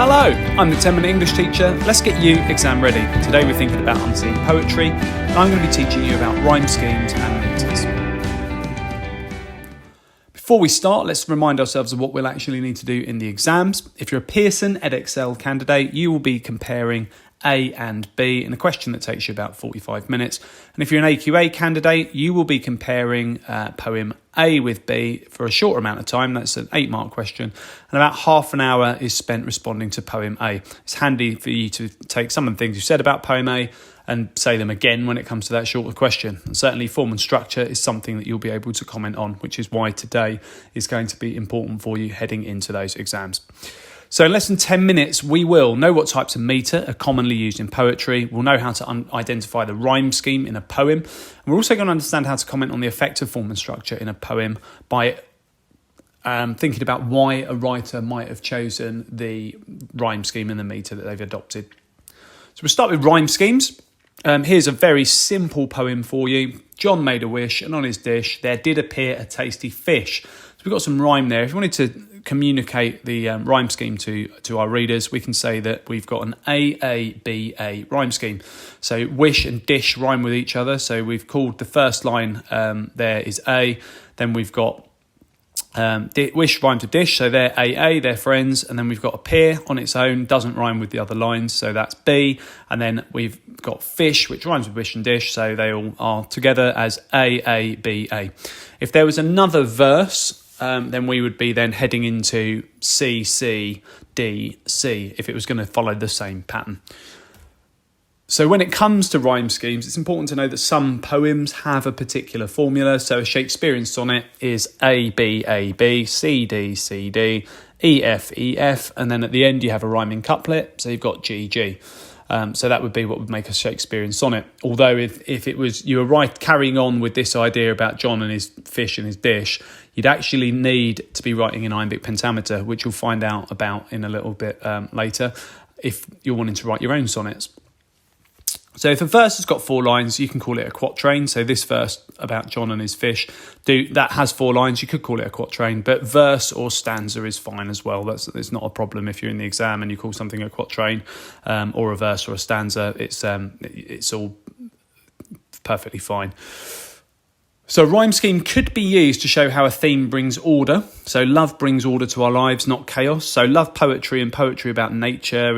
Hello, I'm the 10-minute English teacher. Let's get you exam ready. Today we're thinking about unseen poetry, and I'm going to be teaching you about rhyme schemes and meters. Before we start, let's remind ourselves of what we'll actually need to do in the exams. If you're a Pearson Edexcel candidate, you will be comparing A and B in a question that takes you about 45 minutes. And if you're an AQA candidate, you will be comparing poem A with B for a shorter amount of time. That's an 8-mark question. And about half an hour is spent responding to poem A. It's handy for you to take some of the things you said about poem A and say them again when it comes to that shorter question. And certainly form and structure is something that you'll be able to comment on, which is why today is going to be important for you heading into those exams. So in less than 10 minutes, we will know what types of metre are commonly used in poetry. We'll know how to identify the rhyme scheme in a poem. And we're also going to understand how to comment on the effect of form and structure in a poem by thinking about why a writer might have chosen the rhyme scheme and the metre that they've adopted. So we'll start with rhyme schemes. Here's a very simple poem for you. John made a wish, and on his dish there did appear a tasty fish. So we've got some rhyme there. If you wanted to communicate the rhyme scheme to our readers, we can say that we've got an A rhyme scheme. So wish and dish rhyme with each other. So we've called the first line there is A. Then we've got wish rhymes with dish, so they're AA, they're friends. And then we've got appear on its own, doesn't rhyme with the other lines, so that's B. And then we've got fish, which rhymes with wish and dish, so they all are together as AABA. If there was another verse, then we would be then heading into C, C, D, C, if it was going to follow the same pattern. So when it comes to rhyme schemes, it's important to know that some poems have a particular formula. So a Shakespearean sonnet is A, B, A, B, C, D, C, D, E, F, E, F, and then at the end you have a rhyming couplet, so you've got G, G. So that would be what would make a Shakespearean sonnet. Although if it was you were carrying on with this idea about John and his fish and his dish, you'd actually need to be writing in iambic pentameter, which you'll find out about in a little bit later, if you're wanting to write your own sonnets. So if a verse has got 4 lines, you can call it a quatrain. So this verse about John and his fish, that has 4 lines. You could call it a quatrain, but verse or stanza is fine as well. It's not a problem if you're in the exam and you call something a quatrain or a verse or a stanza. It's all perfectly fine. So a rhyme scheme could be used to show how a theme brings order. So love brings order to our lives, not chaos. So love poetry and poetry about nature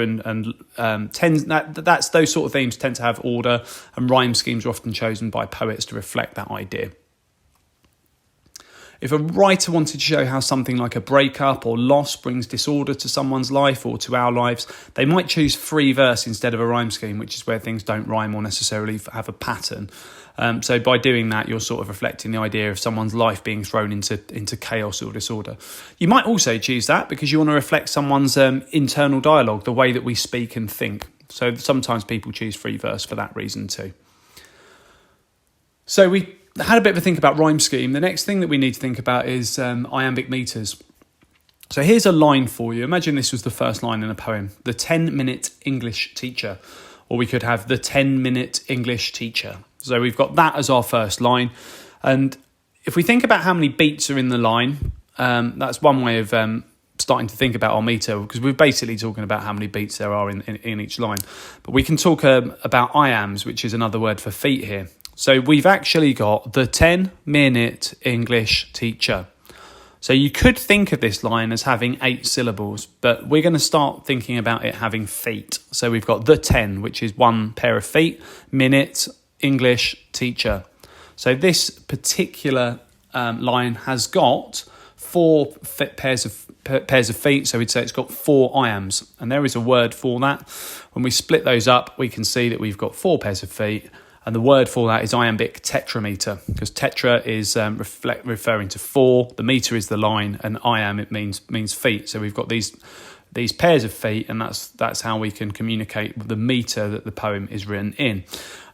that's those sort of themes tend to have order, and rhyme schemes are often chosen by poets to reflect that idea. If a writer wanted to show how something like a breakup or loss brings disorder to someone's life or to our lives, they might choose free verse instead of a rhyme scheme, which is where things don't rhyme or necessarily have a pattern. So by doing that, you're sort of reflecting the idea of someone's life being thrown into chaos or disorder. You might also choose that because you want to reflect someone's internal dialogue, the way that we speak and think. So sometimes people choose free verse for that reason too. So we had a bit of a think about rhyme scheme. The next thing that we need to think about is iambic meters. So here's a line for you. Imagine this was the first line in a poem. The 10-minute English teacher. Or we could have the 10-minute English teacher. So we've got that as our first line. And if we think about how many beats are in the line, that's one way of starting to think about our meter, because we're basically talking about how many beats there are in each line. But we can talk about iambs, which is another word for feet here. So we've actually got the 10-minute English teacher. So you could think of this line as having 8 syllables, but we're going to start thinking about it having feet. So we've got the 10, which is 1 pair of feet, minute, English, teacher. So this particular line has got 4 pairs of feet, so we'd say it's got 4 iambs, and there is a word for that. When we split those up, we can see that we've got 4 pairs of feet, and the word for that is iambic tetrameter, because tetra is referring to 4, the meter is the line, and iamb it means feet. So we've got these pairs of feet, and that's how we can communicate the meter that the poem is written in.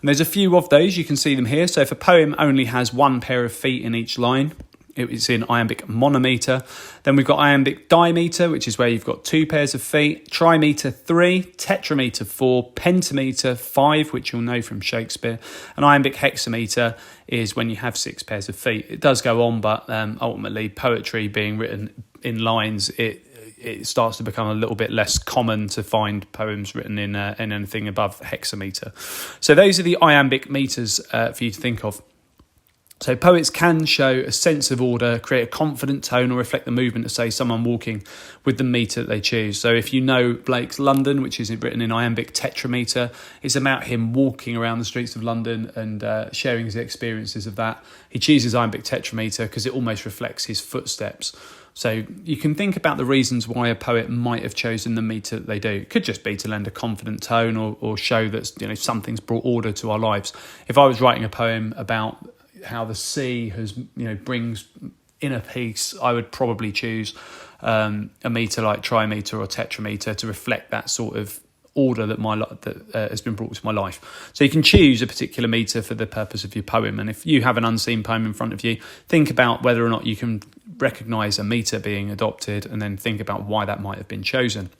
And there's a few of those, you can see them here. So if a poem only has 1 pair of feet in each line, it's in iambic monometer. Then we've got iambic dimeter, which is where you've got 2 pairs of feet, trimeter 3, tetrameter 4, pentameter 5, which you'll know from Shakespeare, and iambic hexameter is when you have 6 pairs of feet. It does go on, but ultimately poetry being written in lines, it starts to become a little bit less common to find poems written in anything above hexameter. So those are the iambic meters for you to think of. So poets can show a sense of order, create a confident tone, or reflect the movement of, say, someone walking with the meter that they choose. So if you know Blake's London, which is written in iambic tetrameter, it's about him walking around the streets of London and sharing his experiences of that. He chooses iambic tetrameter because it almost reflects his footsteps. So you can think about the reasons why a poet might have chosen the meter that they do. It could just be to lend a confident tone or show that something's brought order to our lives. If I was writing a poem about how the sea has brings inner peace, I would probably choose a meter like trimeter or tetrameter to reflect that sort of order that has been brought to my life. So you can choose a particular meter for the purpose of your poem, and if you have an unseen poem in front of you, think about whether or not you can recognise a meter being adopted, and then think about why that might have been chosen.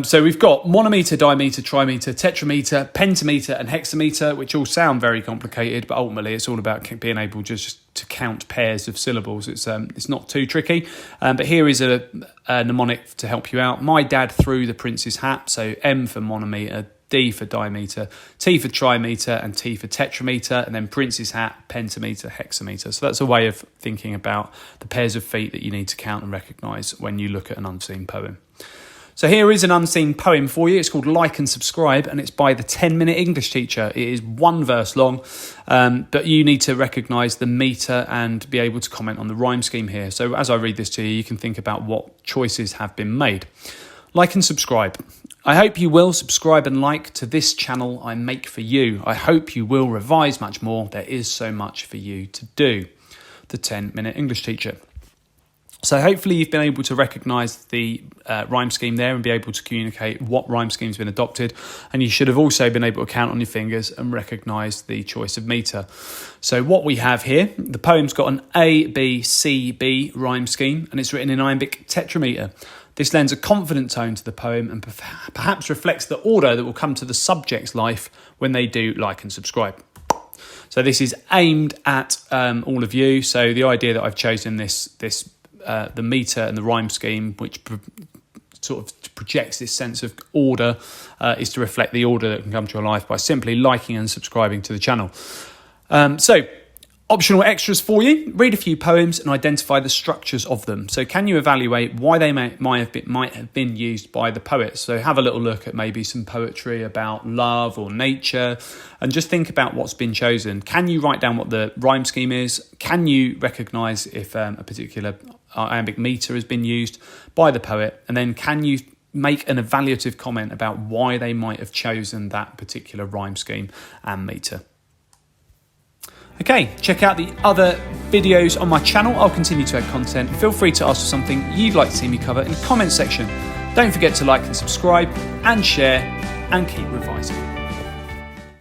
So we've got monometer, dimeter, trimeter, tetrameter, pentameter and hexameter, which all sound very complicated, but ultimately it's all about being able just to count pairs of syllables. It's not too tricky, but here is a mnemonic to help you out. My dad threw the prince's hat, so M for monometer, D for dimeter, T for trimeter and T for tetrameter, and then prince's hat, pentameter, hexameter. So that's a way of thinking about the pairs of feet that you need to count and recognise when you look at an unseen poem. So here is an unseen poem for you. It's called Like and Subscribe, and it's by the 10-Minute English Teacher. It is one verse long, but you need to recognise the meter and be able to comment on the rhyme scheme here. So as I read this to you, you can think about what choices have been made. Like and subscribe. I hope you will subscribe and like to this channel I make for you. I hope you will revise much more. There is so much for you to do. The 10-Minute English Teacher. So hopefully you've been able to recognise the rhyme scheme there and be able to communicate what rhyme scheme's been adopted. And you should have also been able to count on your fingers and recognise the choice of meter. So what we have here, the poem's got an A, B, C, B rhyme scheme, and it's written in iambic tetrameter. This lends a confident tone to the poem and perhaps reflects the order that will come to the subject's life when they do like and subscribe. So this is aimed at all of you. So the idea that I've chosen the meter and the rhyme scheme, which sort of projects this sense of order, is to reflect the order that can come to your life by simply liking and subscribing to the channel. So optional extras for you. Read a few poems and identify the structures of them. So can you evaluate why they might have been used by the poets? So have a little look at maybe some poetry about love or nature and just think about what's been chosen. Can you write down what the rhyme scheme is? Can you recognise if a particular iambic meter has been used by the poet? And then can you make an evaluative comment about why they might have chosen that particular rhyme scheme and meter? Okay, check out the other videos on my channel. I'll continue to add content. Feel free to ask for something you'd like to see me cover in the comments section. Don't forget to like and subscribe and share, and keep revising.